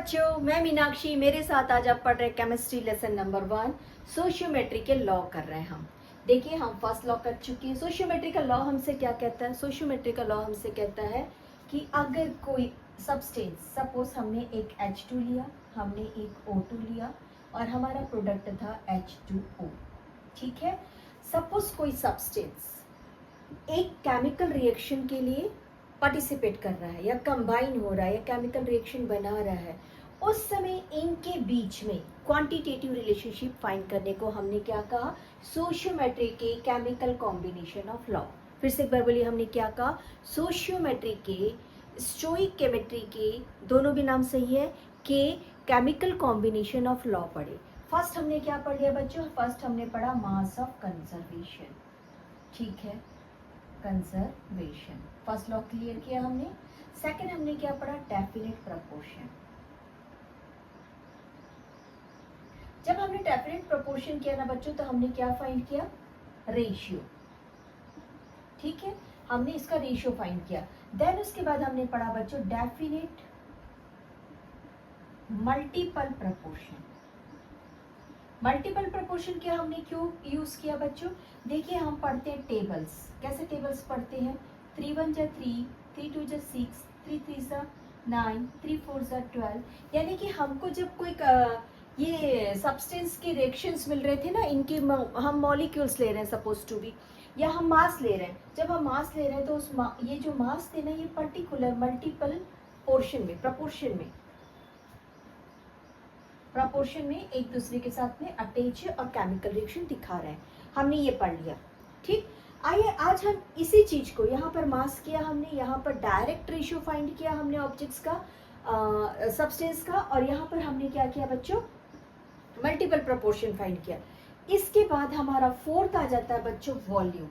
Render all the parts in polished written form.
बच्चों, मैं मीनाक्षी। मेरे साथ आज आप पढ़ रहे केमिस्ट्री लेसन नंबर 1 सोशियोमेट्री के लॉ कर रहे हैं हम। देखिए, हम फर्स्ट लॉ कर चुके हैं। सोशियोमेट्री का लॉ हमसे क्या कहता है? सोशियोमेट्री का लॉ हमसे कहता है कि अगर कोई सब्सटेंस, सपोज हमने एक H2 लिया, हमने एक O2 लिया और हमारा प्रोडक्ट था H2O, ठीक है। सपोज कोई सब्सटेंस एक केमिकल रिएक्शन के लिए पार्टिसिपेट कर रहा है या कंबाइन हो रहा है या केमिकल रिएक्शन बना रहा है, उस समय इनके बीच में क्वांटिटेटिव रिलेशनशिप फाइंड करने को हमने क्या कहा? सोशियोमेट्री के केमिकल कॉम्बिनेशन ऑफ लॉ। फिर से एक बार बोलिए, हमने क्या कहा? सोशियोमेट्री के, स्टोइक केमिस्ट्री के, दोनों भी नाम सही है, के केमिकल कॉम्बिनेशन ऑफ लॉ पढ़े। फर्स्ट हमने क्या पढ़ लिया बच्चों? फर्स्ट हमने पढ़ा मास ऑफ कंजर्वेशन, ठीक है, कंजर्वेशन। फर्स्ट लॉ क्लियर किया हमने। सेकंड हमने क्या पढ़ा? Definite proportion. जब हमने डेफिनेट प्रोपोर्शन किया ना बच्चों, तो हमने क्या फाइंड किया? रेशियो, ठीक है, हमने इसका रेशियो फाइंड किया। देन उसके बाद हमने पढ़ा बच्चों definite multiple proportion. Multiple proportion क्या हमने क्यों यूज किया बच्चों? देखिए, हम पढ़ते हैं टेबल्स। कैसे टेबल्स पढ़ते हैं? 3 1 जा 3, 3 2 जा 6, 3 3 जा 9, 3 4 जा 12। यानी कि हमको जब कोई ये सब्सटेंस के रिएक्शंस मिल रहे थे ना, इनके हम मॉलिक्यूल्स ले रहे हैं सपोज टू बी, या हम मास ले रहे हैं। जब हम मास ले रहे हैं तो उस ये जो मास थे ना, ये पर्टिकुलर मल्टीपल पोर्शन में, प्रपोर्शन में एक दूसरे के साथ में अटैच है और केमिकल रिएक्शन दिखा रहे हैं। हमने ये पढ़ लिया, ठीक। आइए आज हम इसी चीज को, यहाँ पर मास किया हमने, यहाँ पर डायरेक्ट रेशियो फाइंड किया हमने ऑब्जेक्ट्स का, सब्सटेंस का, और यहाँ पर हमने क्या किया बच्चों? मल्टीपल प्रोपोर्शन फाइंड किया। इसके बाद हमारा फोर्थ आ जाता है बच्चों वॉल्यूम।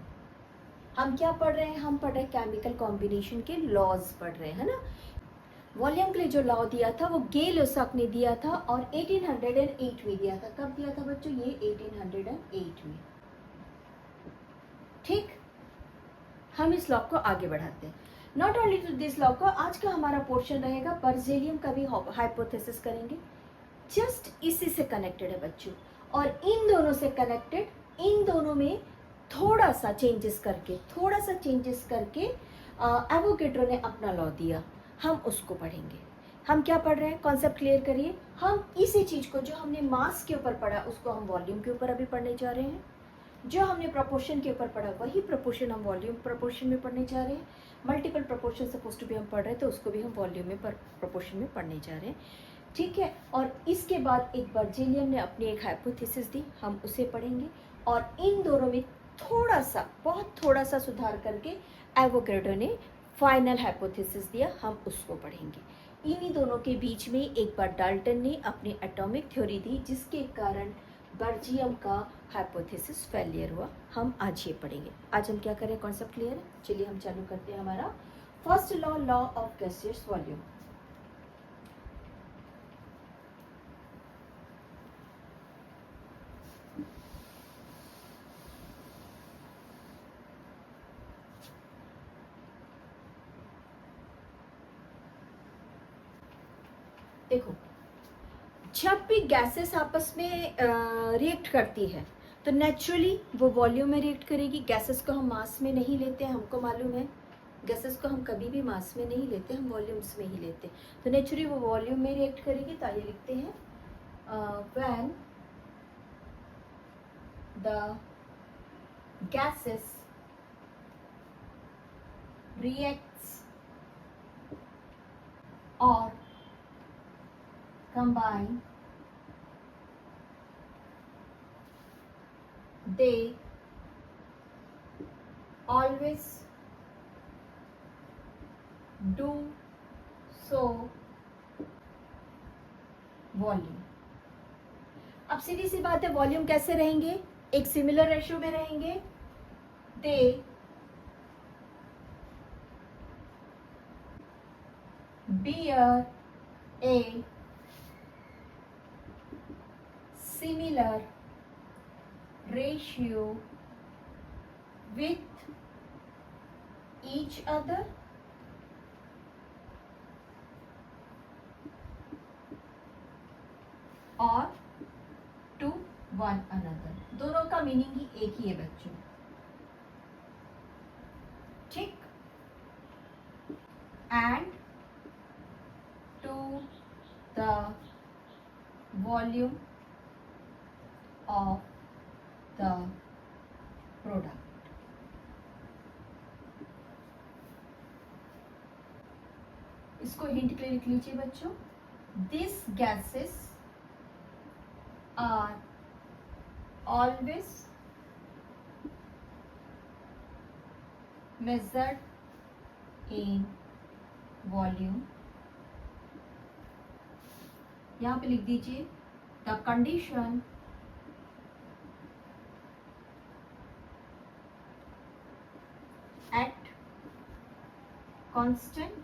हम क्या पढ़ रहे हैं? हम पढ़ रहे हैं केमिकल कॉम्बिनेशन के लॉज पढ़ रहे हैं, है ना। वॉल्यूम के लिए जो लॉ दिया था वो गे लुसाक ने दिया था और 1808 में दिया था। कब दिया था बच्चों? ये 1808 में, ठीक। हम इस लॉ को आगे बढ़ाते हैं। Not only to this law को, आज का हमारा पोर्शन रहेगा बर्जेलियम का भी हाइपोथेसिस करेंगे। जस्ट इसी से कनेक्टेड है बच्चों, और इन दोनों से कनेक्टेड, इन दोनों में थोड़ा सा चेंजेस करके एवोगैड्रो ने अपना लॉ दिया, हम उसको पढ़ेंगे। हम क्या पढ़ रहे हैं? कॉन्सेप्ट क्लियर करिए। हम इसी चीज को, जो हमने मास के ऊपर पढ़ा, उसको हम वॉल्यूम के ऊपर अभी पढ़ने जा रहे हैं। जो हमने प्रोपोर्शन के ऊपर पढ़ा, वही प्रोपोर्शन हम वॉल्यूम प्रोपोर्शन में पढ़ने जा रहे हैं। मल्टीपल प्रोपोर्शन सपोज टू भी हम पढ़ रहे हैं, तो उसको भी हम वॉल्यूम में प्रोपोर्शन में पढ़ने जा रहे हैं, ठीक है। और इसके बाद एक बर्जेलियम ने अपनी एक हाइपोथेसिस दी, हम उसे पढ़ेंगे। और इन दोनों में थोड़ा सा, बहुत थोड़ा सा सुधार करके एवोगैड्रो ने फाइनल हाइपोथेसिस दिया, हम उसको पढ़ेंगे। इन्हीं दोनों के बीच में एक बार डाल्टन ने अपनी एटॉमिक थ्योरी दी, जिसके कारण बर्जियम का हाइपोथेसिस फेलियर हुआ। हम आज ये पढ़ेंगे। आज हम क्या करें? कॉन्सेप्ट क्लियर है? चलिए हम चालू करते हैं हमारा first law, law of gaseous volume. देखो, जब भी गैसेस आपस में रिएक्ट करती है, तो नेचुरली वो वॉल्यूम में रिएक्ट करेगी। गैसेस को हम मास में नहीं लेते हैं, हमको मालूम है। गैसेस को हम कभी भी मास में नहीं लेते, हम वॉल्यूम्स में ही लेते हैं। तो नेचुरली वो वॉल्यूम में रिएक्ट करेगी। तो आइए लिखते हैं, व्हेन द गैसेस रिएक्ट्स और combine, they always do so volume. अब सीधी सी बात है, वॉल्यूम कैसे रहेंगे? एक सिमिलर रेशियो में रहेंगे। They bear a similar ratio with each other और टू वन अनदर। दोनों का मीनिंग ही एक ही है बच्चों, ठीक। And to the volume of the product. इसको हिंट के लिए लिख लीजिए बच्चों, this gases are always measured in volume। यहाँ पे लिख दीजिए the condition at constant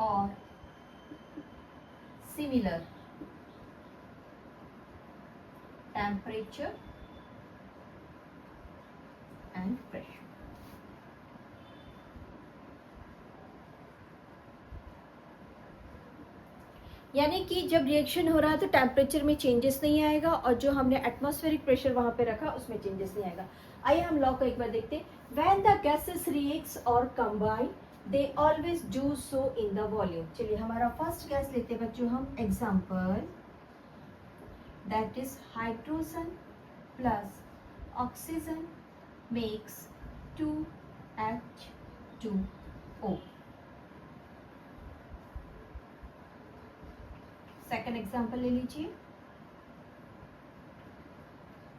or similar temperature and pressure। यानी कि जब रिएक्शन हो रहा है तो टेम्परेचर में चेंजेस नहीं आएगा और जो हमने एटमॉस्फेरिक प्रेशर वहां पे रखा उसमें चेंजेस नहीं आएगा। आइए हम लॉ को एक बार देखते हैं। व्हेन द गैसेस रिएक्ट्स और combine they always do so in the volume. चलिए हमारा फर्स्ट गैस लेते हैं बच्चों हम, example that is hydrogen plus oxygen makes 2H2O। Second example ले लीजिए,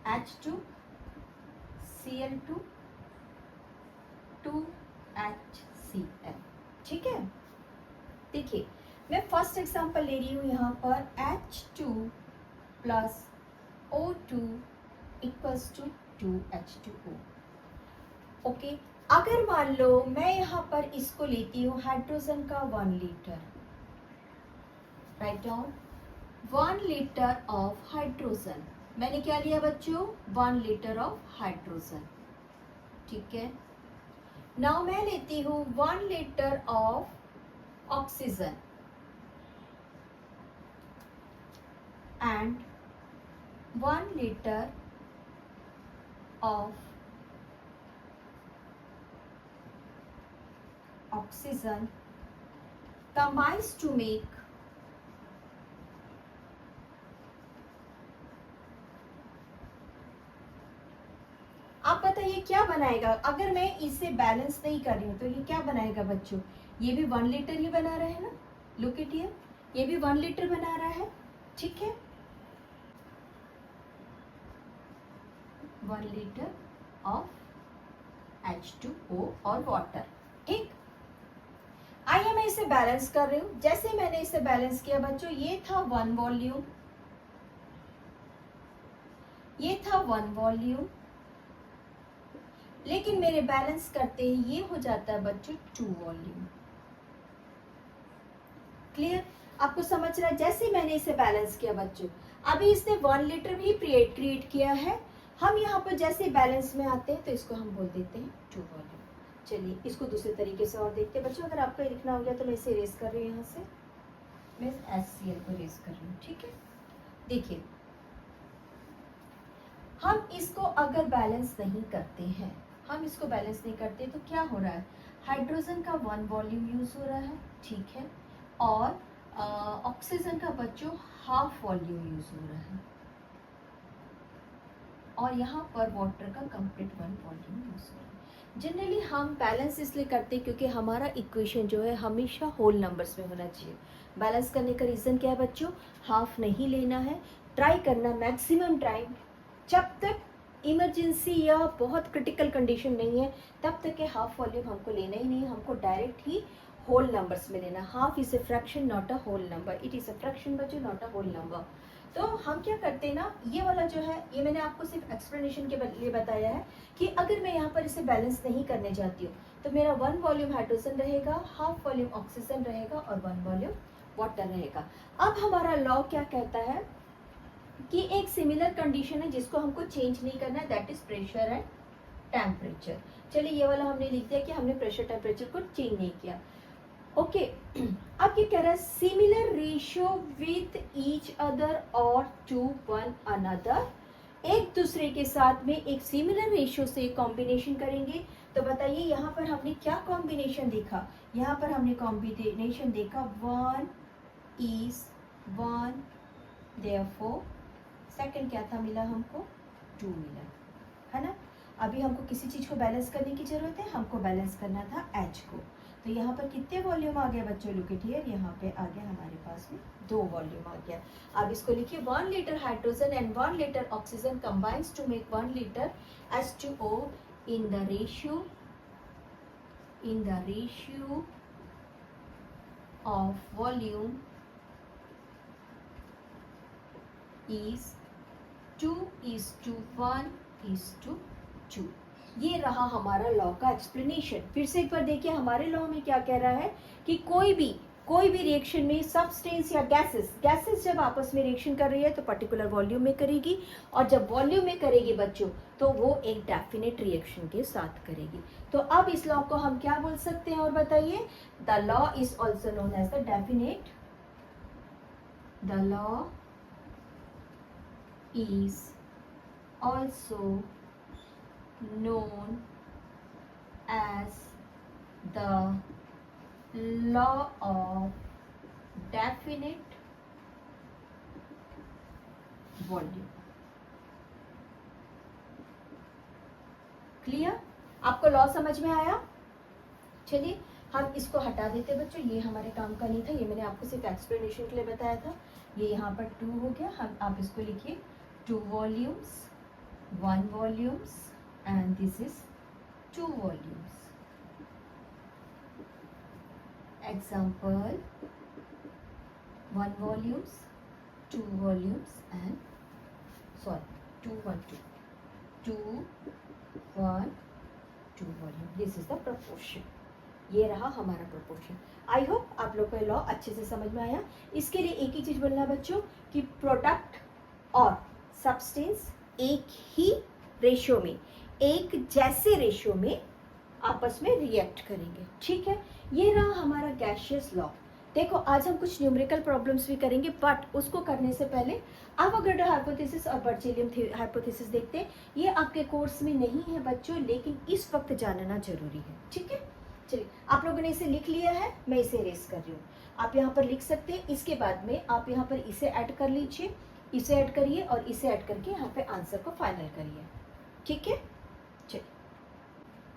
H2Cl2 2HCl। ठीक है, देखिए मैं फर्स्ट एग्जांपल ले रही हूं यहाँ पर H2 plus O2 equals to 2H2O। Okay, अगर मान लो मैं यहाँ पर इसको लेती हूँ हाइड्रोजन का 1 litre, write down 1 litre of hydrogen. मैंने क्या लिया बच्चों, 1 लीटर ऑफ हाइड्रोजन, ठीक है। नाउ मैं लेती हूँ 1 litre of oxygen and 1 liter of oxygen combines to make आप बताइए क्या बनाएगा। अगर मैं इसे बैलेंस नहीं कर रही हूं तो ये क्या बनाएगा बच्चों, ये भी 1 लीटर ही बना रहा है ना, लुक इट हियर, ये भी 1 लीटर बना रहा है, ठीक है। 1 लीटर ऑफ H2O और वाटर, ठीक। आइए मैं इसे बैलेंस कर रही हूं। जैसे मैंने इसे बैलेंस किया बच्चों, ये था 1 वॉल्यूम, ये था 1 वॉल्यूम, लेकिन मेरे बैलेंस करते ही ये हो जाता है बच्चों 2 वॉल्यूम। क्लियर, आपको समझ रहा है। जैसे मैंने इसे बैलेंस किया बच्चों, अभी इसने 1 लीटर भी क्रिएट किया है। हम यहाँ पर जैसे बैलेंस में आते हैं तो इसको हम बोल देते हैं 2 वॉल्यूम। चलिए इसको दूसरे तरीके से और देखते हैं बच्चों। अगर आपको लिखना हो गया तो मैं इसे इरेज कर रही हूँ, यहाँ से मैं HCl को इरेज कर रही हूँ, ठीक है। देखिए हम इसको अगर बैलेंस नहीं करते हैं, हम इसको बैलेंस नहीं करते तो क्या हो रहा है, हाइड्रोजन का 1 वॉल्यूम यूज हो रहा है, ठीक है, और ऑक्सीजन का बच्चों हाफ वॉल्यूम यूज हो रहा है, और यहाँ पर वाटर का कंप्लीट 1 वॉल्यूम यूज हो रहा है। जनरली हम बैलेंस इसलिए करते हैं क्योंकि हमारा इक्वेशन जो है हमेशा होल नंबर्स में होना चाहिए। बैलेंस करने का रीज़न क्या है बच्चों, हाफ नहीं लेना है, ट्राई करना मैक्सिमम टाइम, जब तक इमरजेंसी या बहुत क्रिटिकल कंडीशन नहीं है तब तक के हाफ वॉल्यूम हमको लेना ही नहीं है, हमको डायरेक्ट ही होल नंबर्स में लेना। Half is a fraction not a whole number, it is a fraction बच्चों नॉट अ होल नंबर। तो हम क्या करते हैं ना, ये वाला जो है ये मैंने आपको सिर्फ एक्सप्लेनेशन के लिए बताया है कि अगर मैं यहाँ पर इसे बैलेंस नहीं करने जाती हूँ तो मेरा 1 वॉल्यूम हाइड्रोजन रहेगा, हाफ वॉल्यूम ऑक्सीजन रहेगा और 1 वॉल्यूम वाटर रहेगा। अब हमारा लॉ क्या कहता है कि एक सिमिलर कंडीशन है जिसको हमको चेंज नहीं करना है, that is pressure and temperature. चलिए ये वाला हमने लिख दिया कि हमने प्रेशर टेम्परेचर को चेंज नहीं किया। ओके अब ये कह रहा है similar ratio with each other और टू वन अनदर, एक दूसरे के साथ में एक सिमिलर रेशियो से कॉम्बिनेशन करेंगे। तो बताइए यहाँ पर हमने क्या कॉम्बिनेशन देखा, यहाँ पर हमने कॉम्बिनेशन देखा 1:1, देयरफॉर सेकंड क्या था मिला हमको 2 मिला, है ना। अभी हमको किसी चीज को बैलेंस करने की जरूरत है, हमको बैलेंस करना था एच को। तो यहाँ पर कितने वॉल्यूम आ गया बच्चों, लुक इट हियर, यहाँ पे आ गया हमारे पास में 2 वॉल्यूम आ गया। अब इसको लिखिए 1 litre hydrogen and 1 litre oxygen combines to make 1 litre H2O in the ratio of volume is 2:1:2। ये रहा हमारा लॉ का एक्सप्लेनेशन। फिर से एक बार देखिए हमारे लॉ में क्या कह रहा है कि कोई भी रिएक्शन में सब्सटेंस या गैसेस जब आपस में रिएक्शन कर रही है तो पर्टिकुलर वॉल्यूम में करेगी, और जब वॉल्यूम में करेगी बच्चों तो वो एक डेफिनेट रिएक्शन के साथ करेगी। तो अब इस लॉ को हम क्या बोल सकते हैं और बताइए, the law is also known as the law is also known as the law of definite volume। Clear, आपको लॉ समझ में आया। चलिए हम इसको हटा देते बच्चों, ये हमारे काम का नहीं था, ये मैंने आपको सिर्फ एक्सप्लेनेशन के लिए बताया था। ये यहाँ पर 2 हो गया, हम आप इसको लिखिए 2 volumes 1 volumes and this is 2 volumes। Example 1 volumes 2 volumes and 2 1 2 2 1 2 volume, this is the proportion। ये रहा हमारा प्रोपोर्शन। आई होप आप लोग को लॉ अच्छे से समझ में आया। इसके लिए एक ही चीज बोलना बच्चों कि प्रोडक्ट और सब्सटेंस एक ही रेशियो में, एक जैसे रेशियो में आपस में रिएक्ट करेंगे, ठीक है। ये रहा हमारा गैसियस लॉ। देखो आज हम कुछ न्यूमेरिकल प्रॉब्लम्स भी करेंगे, बट उसको करने से पहले एवोगाड्रो हाइपोथेसिस और बर्जेलियम हाइपोथेसिस देखते हैं। ये आपके कोर्स में नहीं है बच्चों, लेकिन इस वक्त जानना जरूरी है, ठीक है। चलिए आप लोगों ने इसे लिख लिया है, मैं इसे इरेज कर रही हूँ। आप यहाँ पर लिख सकते हैं, इसके बाद में आप यहाँ पर इसे ऐड कर लीजिए, इसे ऐड करिए और इसे ऐड करके यहाँ पे आंसर को फाइनल करिए, ठीक है। चलिए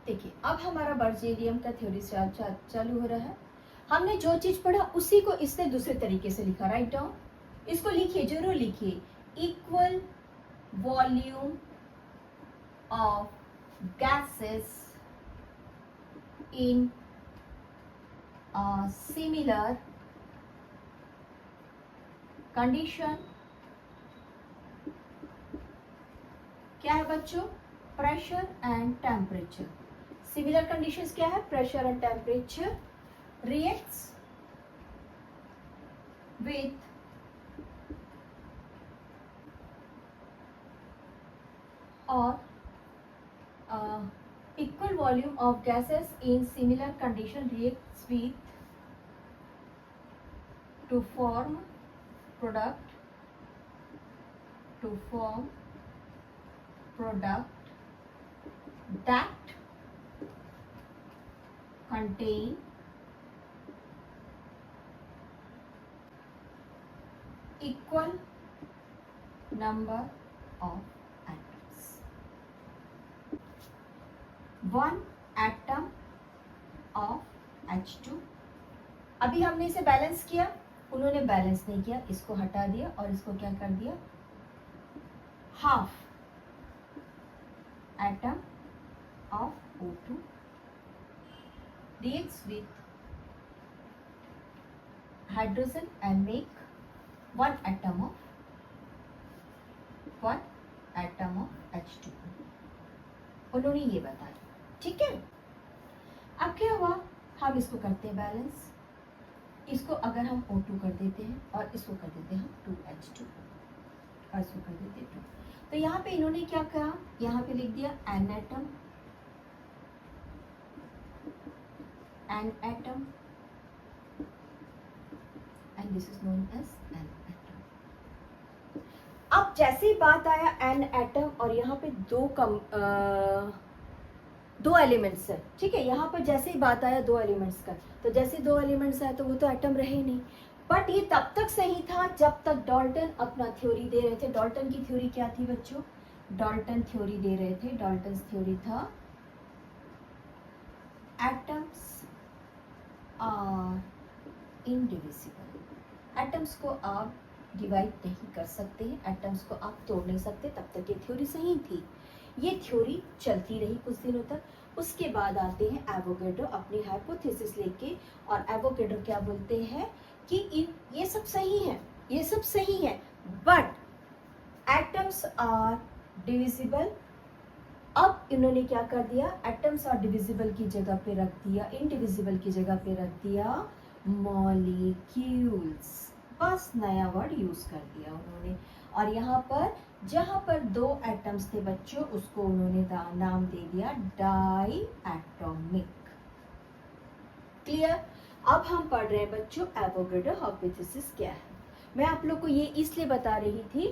देखिए अब हमारा बर्जेलियम का थ्योरी चालू हो रहा है। हमने जो चीज पढ़ा उसी को इसने दूसरे तरीके से लिखा, राइट डाउन। इसको लिखिए, जरूर लिखिए, equal volume of gases in a similar condition। क्या है बच्चों, pressure and temperature. Similar conditions क्या है, pressure and temperature reacts with or equal volume of gases in similar condition reacts with to form product that contain equal number of atoms। 1 atom of H2। अभी हमने इसे balance किया, उन्होंने balance नहीं किया, इसको हटा दिया और इसको क्या कर दिया, half atom of O2 reacts with hydrogen and make 1 atom of H2। उन्होंने ये बताया, ठीक है। अब क्या हुआ, हम इसको करते हैं बैलेंस। इसको अगर हम O2 कर देते हैं और इसको कर देते हैं हम 2H2 और इसको कर देते हैं 2, तो यहाँ पे इन्होंने क्या कहा, यहाँ पे लिख दिया an atom and this is known as an atom. अब जैसे ही बात आया एन एटम और यहाँ पे दो एलिमेंट्स है, ठीक है, यहाँ पर जैसे ही बात आया दो एलिमेंट्स का, तो जैसे दो एलिमेंट्स आए तो वो तो एटम रहे नहीं। बट ये तब तक सही था जब तक डाल्टन अपना थ्योरी दे रहे थे। डाल्टन की थ्योरी क्या थी बच्चों? डाल्टन थ्योरी दे रहे थे, डाल्टन थ्योरी था एटम्स आर इनडिविजिबल। एटम्स को आप डिवाइड नहीं कर सकते, एटम्स को आप तोड़ नहीं सकते, तब तक ये थ्योरी सही थी। ये थ्योरी चलती रही कुछ दिनों तक। उसके बाद आते हैं एवोगैड्रो अपनी हाइपोथेसिस लेके, और एवोगैड्रो क्या बोलते हैं कि ये सब सही है, ये सब सही है, बट एटम्स आर डिविजिबल। अब इन्होंने क्या कर दिया, एटम्स आर डिविजिबल की जगह पे रख दिया, इनडिविजिबल की जगह पे रख दिया मॉलिक्यूल्स। बस नया वर्ड यूज कर दिया उन्होंने। और यहाँ पर जहां पर दो एटम्स थे बच्चों, उसको उन्होंने नाम दे दिया डाई एटॉमिक। क्लियर? अब हम पढ़ रहे हैं बच्चों एवोगैड्रो हाइपोथेसिस क्या है। मैं आप लोग को ये इसलिए बता रही थी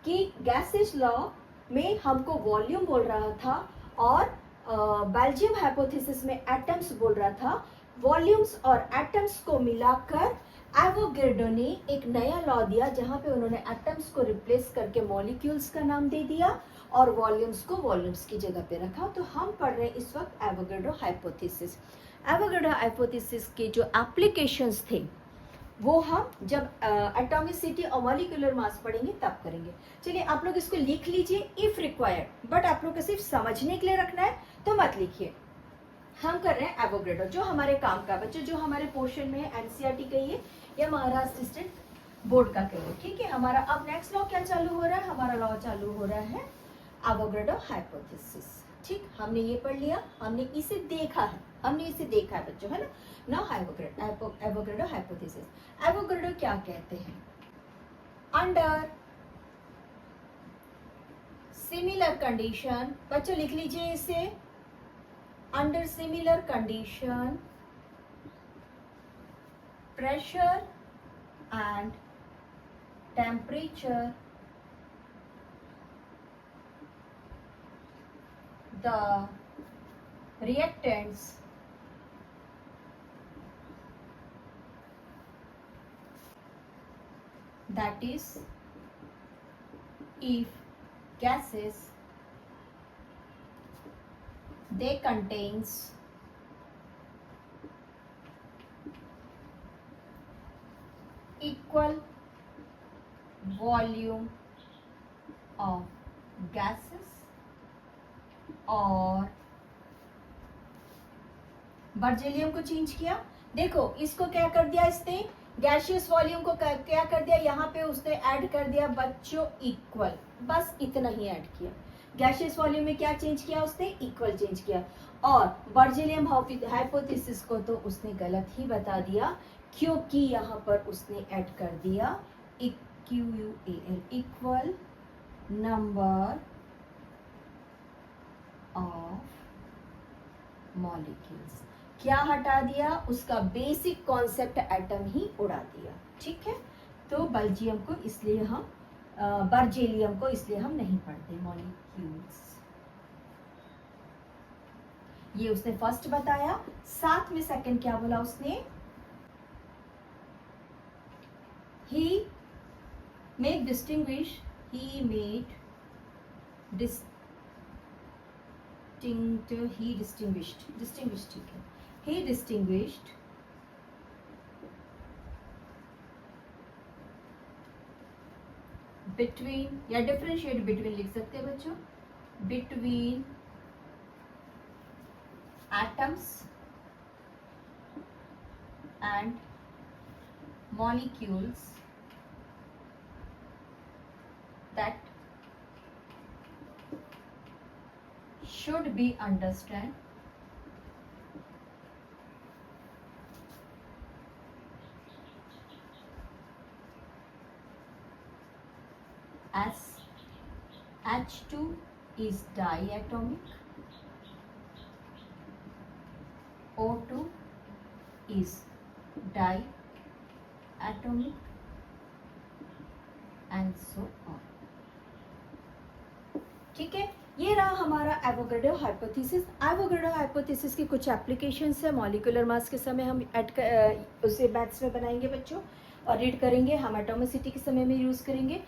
कि गैसेस लॉ में हमको वॉल्यूम बोल रहा था और बेल्जियम हाइपोथेसिस में एटम्स बोल रहा था। वॉल्यूम्स और एटम्स को मिलाकर एवोगैड्रो ने एक नया लॉ दिया जहां पे उन्होंने एटम्स को रिप्लेस करके मॉलिक्यूल्स का नाम दे दिया और वॉल्यूम्स को वॉल्यूम्स की जगह पे रखा। तो हम पढ़ रहे हैं इस वक्त एवोगैड्रो हाइपोथेसिस। एवोगैड्रो हाइपोथेसिस के जो एप्लीकेशंस थे वो हम जब एटॉमिसिटी और मॉलिक्यूलर मास पढ़ेंगे तब करेंगे। चलिए आप लोग इसको लिख लीजिए इफ रिक्वायर्ड, बट आप लोग को सिर्फ समझने के लिए रखना है तो मत लिखिए। हम कर रहे हैं एवोगैड्रो, जो हमारे काम का बच्चों, जो हमारे पोर्शन में है, एनसीईआरटी कहिए या महाराष्ट्र स्टेट बोर्ड का कहिए, ठीक है। हमारा अब नेक्स्ट लॉ क्या चालू हो रहा है? हमारा लॉ चालू हो रहा है एवोगैड्रो हाइपोथेसिस। ठीक, हमने ये पढ़ लिया, हमने इसे देखा है, हमने इसे देखा है बच्चों, है ना। Now Avogadro hypothesis. एवोगैड्रो क्या कहते हैं? अंडर सिमिलर कंडीशन, बच्चों लिख लीजिए इसे, under similar condition pressure and temperature, the reactants that is if gases they contains equal volume of gases और बर्जेलियम को चेंज किया। देखो इसको क्या कर दिया इसने, गैसियस वॉल्यूम को क्या कर दिया, यहाँ पे उसने ऐड कर दिया बच्चों इक्वल, बस इतना ही ऐड किया। गैसियस वॉल्यूम में क्या चेंज किया उसने? इक्वल चेंज किया। और बर्जेलियम हाइपोथेसिस को तो उसने गलत ही बता दिया, क्योंकि यहाँ पर उसने ऐड कर दिया इक्यूएल, इक्वल नंबर ऑफ मॉलिक्यूल्स। क्या हटा दिया? उसका बेसिक कॉन्सेप्ट एटम ही उड़ा दिया। ठीक है, तो बर्जेलियम को इसलिए हम नहीं पढ़ते मॉलिक्यूल्स। ये उसने फर्स्ट बताया। साथ में सेकंड क्या बोला उसने? he made distinguished, he distinguished between, या differentiate between लिख सकते हैं बच्चों, between atoms and molecules that should be understood as H2 is diatomic, O2 is diatomic, and so on. ठीक है, ये रहा हमारा एवोगाड्रो हाइपोथेसिस। एवोगाड्रो हाइपोथेसिस की कुछ एप्लीकेशंस है। मॉलिक्यूलर मास के समय हम उसे मैथ्स में बनाएंगे बच्चों और रीड करेंगे। हम एटॉमिसिटी के समय में यूज़ करेंगे।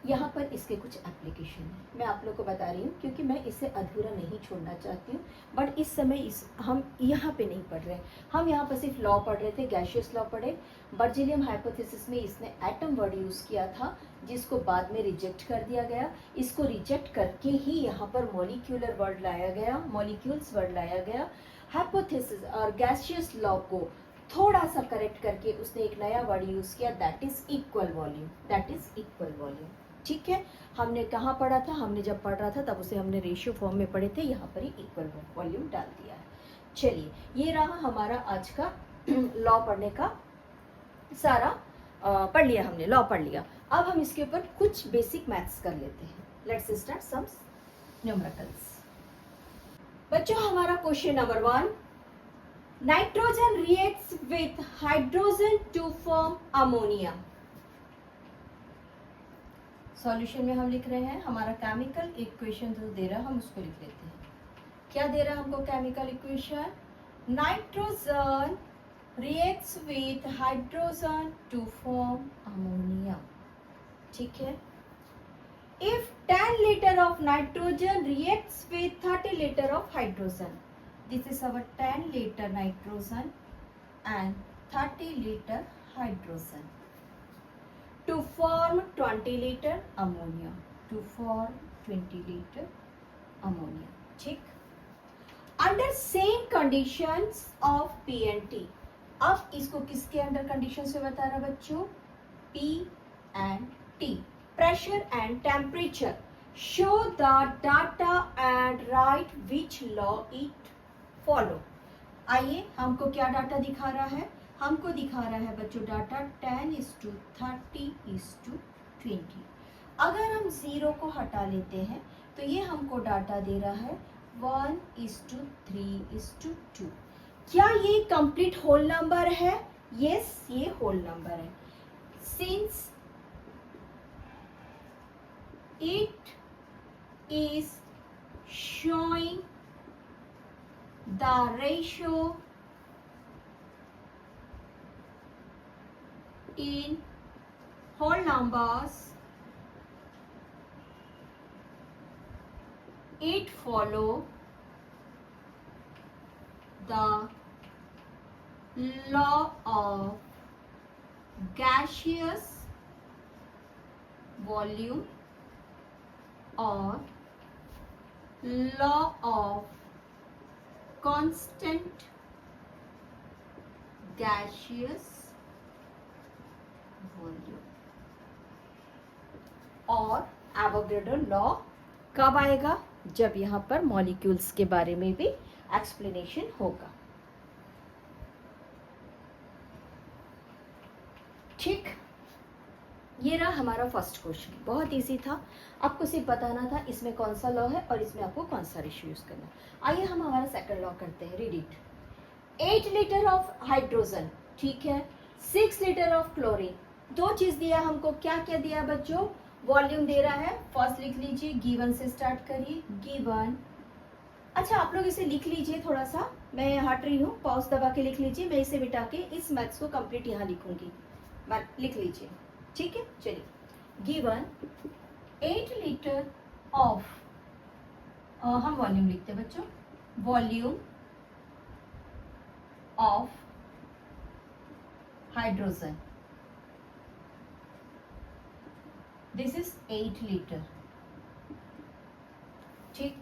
यहाँ पर इसके कुछ एप्लीकेशन है, मैं आप लोग को बता रही हूँ क्योंकि मैं इसे अधूरा नहीं छोड़ना चाहती हूँ। बट इस समय हम यहाँ पे नहीं पढ़ रहे, हम यहाँ पर सिर्फ लॉ पढ़ रहे थे, गैशियस लॉ पढ़े। बर्जेलियम हाइपोथेसिस में इसने एटम वर्ड यूज़ किया था जिसको बाद में रिजेक्ट कर दिया गया। इसको रिजेक्ट करके ही यहाँ पर मॉलिक्यूलर वर्ड लाया गया, मॉलिक्यूल्स वर्ड लाया गया। हाइपोथेसिस और गैशियस लॉ को थोड़ा सा करेक्ट करके उसने एक नया वर्ड यूज़ किया, that is equal volume, that is equal volume. ठीक है, हमने कहाँ पढ़ा था, हमने जब पढ़ रहा था तब उसे हमने रेशियो फॉर्म में पढ़े थे, यहाँ पर ही इक्वल वॉल्यूम डाल दिया है। चलिए, ये रहा हमारा आज का लॉ पढ़ने का सारा पढ़ लिया हमने, लॉ पढ़ लिया। अब हम इसके ऊपर कुछ बेसिक मैथ्स कर लेते हैं। Let's start some numericals. बच्चों, हमारा question number 1, nitrogen reacts with hydrogen to form ammonia. Solution में हम लिख रहे हैं हमारा केमिकल इक्वेशन जो दे रहा है हम उसको लिख लेते हैं। क्या दे रहा है हमको chemical equation? Nitrogen reacts with hydrogen to form ammonia. ठीक है, if 10 liter of nitrogen reacts with 30 liter of hydrogen, this is our 10 liter nitrogen and 30 liter hydrogen to form 20 liter ammonia, to form 20 liter ammonia. ठीक, under same conditions of P and T. अब इसको किसके under condition से बता रहा बच्चों? P and T, pressure and temperature. Show the data and right which law it follow. आइए, हमको क्या डाटा दिखा रहा है? हमको दिखा रहा है बच्चों डाटा 10:30:20। अगर हम 0 को हटा लेते हैं तो ये हमको डाटा दे रहा है 1:3:2। क्या ये कंप्लीट होल नंबर है? यस, ये होल नंबर है। Since it is showing the ratio in whole numbers, it follow the law of gaseous volume or law of constant gaseous volume। और एवोगाड्रो लॉ कब आएगा? जब यहाँ पर मॉलिक्यूल्स के बारे में भी एक्सप्लेनेशन होगा। ठीक, ये रहा हमारा फर्स्ट क्वेश्चन। बहुत इजी था, आपको सिर्फ बताना था इसमें कौन सा लॉ है और इसमें आपको कौन सा रेशियो यूज करना है। आइए हम हमारा सेकंड लॉ करते हैं। Read it. 8 litre of hydrogen, ठीक है, 6 लीटर ऑफ क्लोरीन। दो चीज दिया हमको, क्या क्या दिया बच्चों? वॉल्यूम दे रहा है। फर्स्ट लिख लीजिए, गिवन से स्टार्ट करिए, गिवन। अच्छा, आप लोग इसे लिख लीजिए थोड़ा सा, मैं हट रही हूँ, पॉज दबा के लिख लीजिए। मैं इसे बिठा के इस मैथ्स को कंप्लीट यहाँ लिखूंगी, लिख लीजिए, ठीक है। चलिए, गिवन 8 लीटर ऑफ, हम वॉल्यूम लिखते हैं बच्चों, volume of hydrogen, this is 8 liter, ठीक।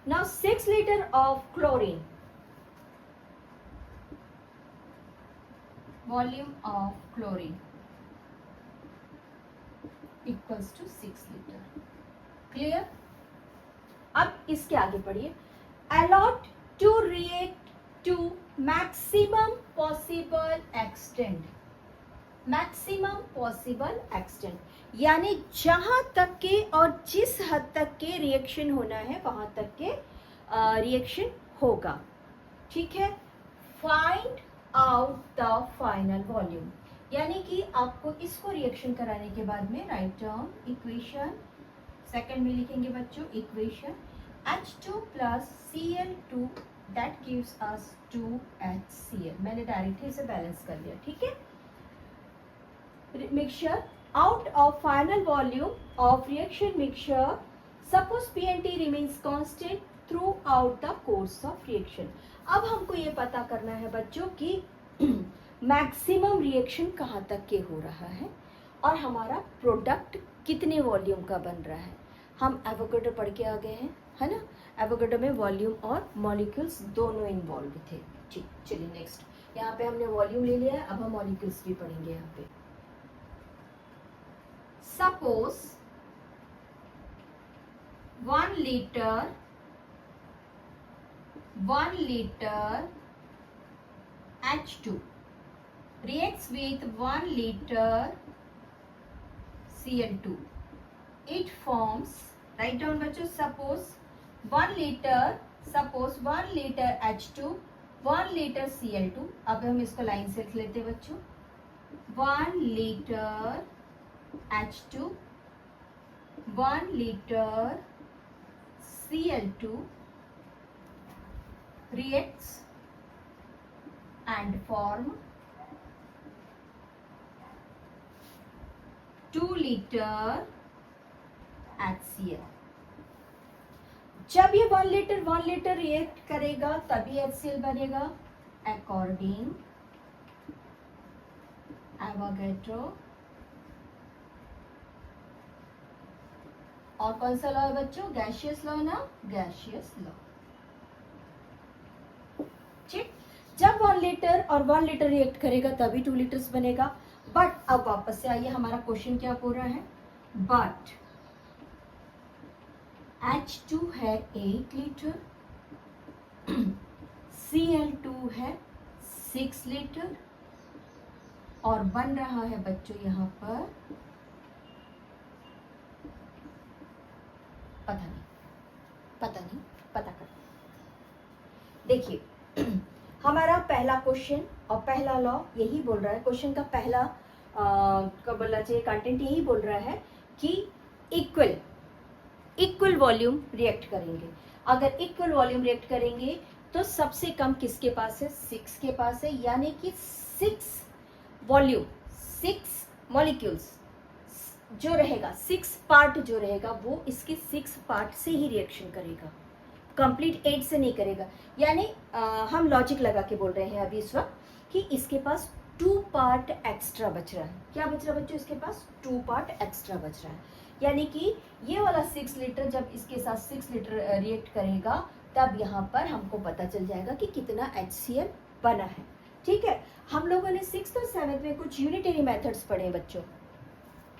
now 6 liter of chlorine, volume of chlorine equals to 6 liter, clear। अब इसके आगे पढ़िए। allowed to react to maximum possible extent, maximum possible extent, यानी जहां तक के और जिस हद तक के रिएक्शन होना है वहां तक के रिएक्शन होगा, ठीक है। Find out the final volume, यानी कि आपको इसको रिएक्शन कराने के बाद में राइट डाउन इक्वेशन, सेकंड में लिखेंगे बच्चों equation H2 plus Cl2 that gives us 2HCl। मैंने डायरेक्टली इसे बैलेंस कर लिया, ठीक है। Mixture out of final volume of reaction mixture, suppose P and T remains constant throughout the course of reaction। अब हमको ये पता करना है बच्चों कि मैक्सिमम रिएक्शन कहाँ तक के हो रहा है और हमारा प्रोडक्ट कितने वॉल्यूम का बन रहा है। हम एवोगैड्रो पढ़ के आ गए हैं, है ना। एवोगैड्रो में वॉल्यूम और मॉलिक्यूल्स दोनों इन्वॉल्व थे। ठीक, चलिए नेक्स्ट। यहाँ पे हमने वॉल्यूम ले लिया है, अब हम मॉलिक्यूल्स भी पढ़ेंगे यहाँ पे। Suppose 1 liter H2 reacts with 1 liter Cl2. It forms, write down बच्चों, suppose 1 liter H2, 1 liter Cl2। अब हम इसको लाइन से लिख लेते हैं बच्चों, 1 liter H2, 1 liter Cl2 reacts and form 2 liter HCl। जब ये 1 लीटर रिएक्ट करेगा तभी HCl बनेगा अकॉर्डिंग एवोगैड्रो। और कौन सा लॉ है बच्चों, गैसियस लॉ ना, गैसियस लॉ। ठीक, जब 1 लीटर और 1 लीटर रिएक्ट करेगा तभी 2 लीटर्स बनेगा। बट अब वापस से आइए, हमारा क्वेश्चन क्या पूरा है, बट H2 है 8 लीटर, Cl2 है 6 लीटर और बन रहा है बच्चों यहाँ पर पता कर। देखिए हमारा पहला क्वेश्चन और पहला लॉ यही बोल रहा है, क्वेश्चन का पहला क्या बोलना चाहिए, कंटेंट यही बोल रहा है कि इक्वल वॉल्यूम रिएक्ट करेंगे। अगर इक्वल वॉल्यूम रिएक्ट करेंगे तो सबसे कम किसके पास है, 6 के पास है। यानी कि 6 वॉल्यूम, 6 मॉलिक्यूल्स जो रहेगा, 6 पार्ट जो रहेगा वो इसके 6 पार्ट से ही रिएक्शन करेगा, कंप्लीट 8 से नहीं करेगा। यानी हम लॉजिक लगा के बोल रहे हैं अभी इस वक्त कि इसके पास 2 पार्ट एक्स्ट्रा बच रहा है। क्या बच रहा है बच्चों, इसके पास 2 पार्ट एक्स्ट्रा बच रहा है। यानी कि ये वाला 6 लीटर जब इसके साथ 6 लीटर रिएक्ट करेगा तब यहाँ पर हमको पता चल जाएगा कि कितना HCl बना है। ठीक है, हम लोगों ने 6th और 7th में कुछ यूनिटरी मेथड्स पढ़े बच्चों।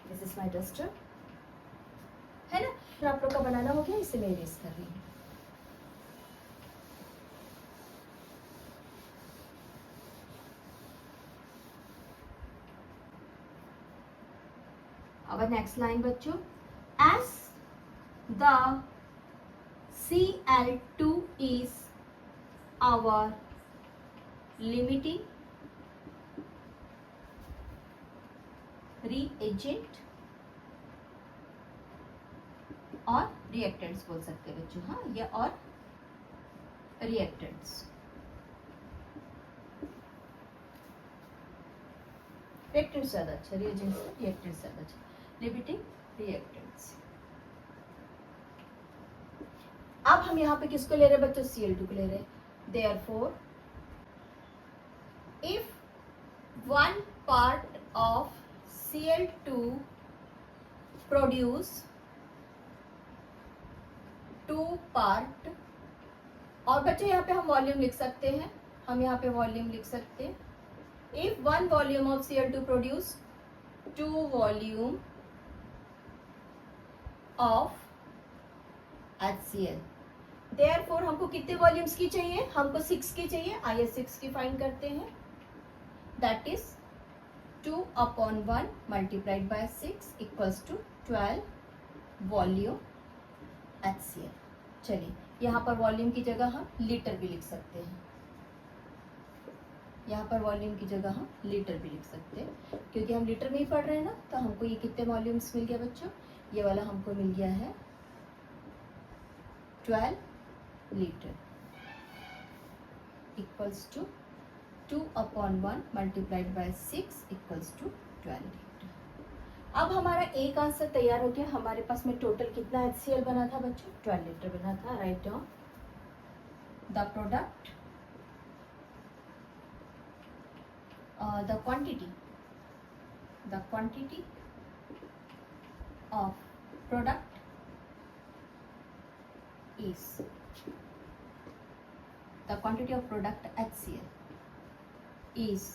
दिस इज माय डस्टर, है ना। तो आप लोग का बनाना हो गया, इसे मैं इरेज कर रही हूँ। अब नेक्स्ट लाइन बच्चों, as the Cl2 is our limiting reagent और रिएक्टेंट्स बोल सकते हैं बच्चों, हाँ, या और रिएक्टेंट्स। रिएक्टेंट्स ज्यादा अच्छा, रिएजेंट्स से रिएक्टेंट्स ज्यादा अच्छा। Limiting reactants. अब हम यहाँ पे किसको ले रहे हैं बच्चों, Cl2 को ले रहे हैं। Therefore if 1 part of Cl2 produce 2 part, और बच्चों यहाँ पे हम वॉल्यूम लिख सकते हैं, हम यहाँ पे वॉल्यूम लिख सकते हैं। If 1 volume of Cl2 produce 2 volume of HCl, therefore हमको कितने वॉल्यूम्स की चाहिए, हमको 6 की चाहिए। आइए 6 की फाइंड करते हैं। That is 2/1 multiplied by 6 equals to 12 volume HCl। चलिए यहाँ पर वॉल्यूम की जगह हम लीटर भी लिख सकते हैं। यहाँ पर वॉल्यूम की जगह हम लीटर भी लिख सकते हैं, क्योंकि हम लीटर में ही पढ़ रहे हैं ना। तो हमको ये कितने वॉल्यूम्स मिल गया बच्चों, ये वाला हमको मिल गया है 12 litre equals to 2/1 multiplied by 6 equals to 12 litre. अब हमारा एक आंसर तैयार हो गया। हमारे पास में टोटल कितना HCl बना था बच्चों, 12 लीटर बना था। Write down the product the quantity of product is the quantity of product HCl is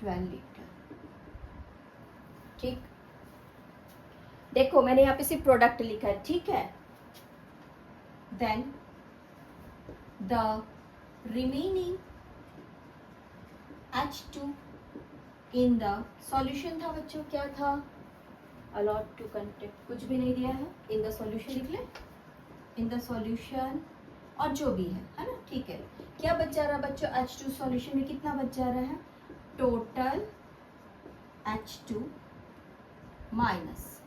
12 litre. ठीक, देखो मैंने यहाँ पे सिर्फ प्रोडक्ट लिखा है, ठीक है। Then the remaining H2 in the solution था बच्चों, क्या था, अलॉट टू कंटेंट, कुछ भी नहीं दिया है, इन द सॉल्यूशन लिख ले, इन द सॉल्यूशन, और जो भी है ना, ठीक है। क्या बच जा रहा बच्चों, H2 सॉल्यूशन में कितना बच जा रहा है, total H2 minus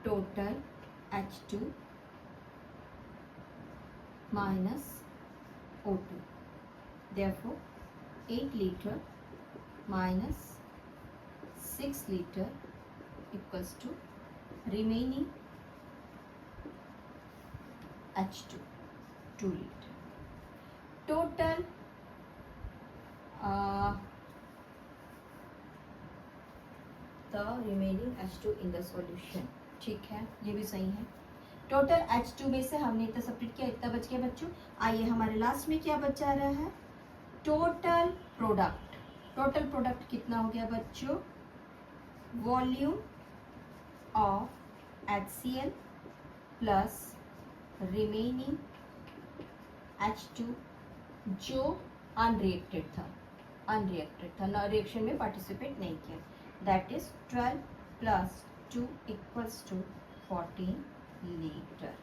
total H2 minus O2, therefore 8 liter minus 6 liter equals to remaining H2 2 liter. Total the remaining H2 in the solution, ठीक है, ये भी सही है। टोटल H2 में से हमने इतना सब्ट्रैक्ट किया, इतना बच गया बच्चों। आइए हमारे लास्ट में क्या बच जा रहा है, टोटल प्रोडक्ट। टोटल प्रोडक्ट कितना हो गया बच्चों, volume of HCl plus remaining H2 जो अनरिएक्टेड था, ना रिएक्शन में पार्टिसिपेट नहीं किया, that is 12 plus 2 equals to 14 litre.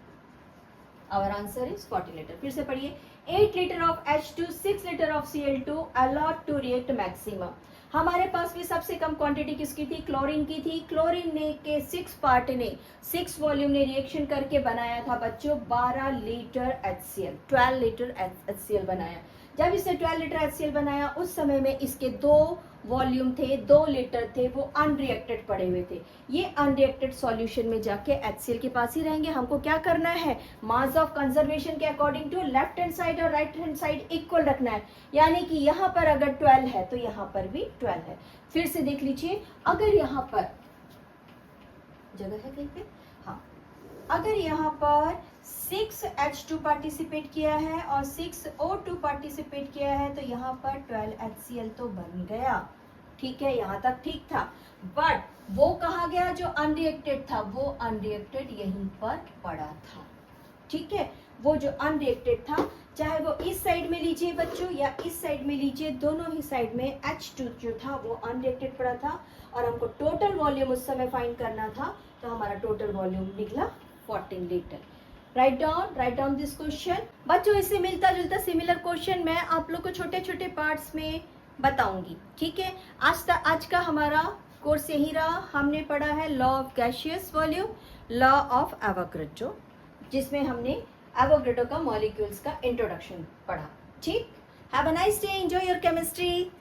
Our answer is 40 litre. फिर से पढ़िए, 8 litre of H2, 6 litre of Cl2 allowed to react maximum. हमारे पास भी सबसे कम क्वांटिटी किसकी थी, क्लोरीन की थी। क्लोरीन ने के 6 पार्ट ने 6 वॉल्यूम ने रिएक्शन करके बनाया था बच्चों 12 लीटर HCl, 12 लीटर HCl बनाया। जब इसे 12 लीटर HCl बनाया उस समय में इसके 2 वॉल्यूम थे, 2 लीटर थे, वो अनरिएक्टेड पड़े हुए थे। ये अनरिएक्टेड सॉल्यूशन में जाके HCl के पास ही रहेंगे। हमको क्या करना है, मास ऑफ कंजर्वेशन के according to left hand side और राइट हैंड साइड इक्वल रखना है। यानी कि यहाँ पर अगर 12 है तो यहाँ पर भी 12 है। फिर से देख लीजिए, अगर यहाँ पर जगह है कहीं पे, हाँ, अगर यहाँ पर 6 H2 पार्टिसिपेट किया है और 6 O2 पार्टिसिपेट किया है तो यहाँ पर 12 HCl तो बन गया, ठीक है, यहाँ तक ठीक था। बट वो कहा गया जो अनरिएक्टेड था, वो अनरिएक्टेड यहीं पर पड़ा था, ठीक है। वो जो अनरिएक्टेड था, चाहे वो इस साइड में लीजिए बच्चों या इस साइड में लीजिए, दोनों ही साइड में H2 जो था वो अनरिएक्टेड पड़ा था। और हमको टोटल वॉल्यूम उस समय फाइंड करना था, तो हमारा टोटल वॉल्यूम निकला 14 litre. Write down this question बच्चों। इससे मिलता जुलता सिमिलर क्वेश्चन मैं आप लोग को छोटे छोटे पार्ट्स में बताऊंगी, ठीक है। आज का हमारा कोर्स यही रहा। हमने पढ़ा है law of gaseous volume, law of Avogadro, जिसमें हमने एवोगैड्रो का मॉलिक्यूल्स का इंट्रोडक्शन पढ़ा, ठीक। Have a nice day, enjoy your chemistry.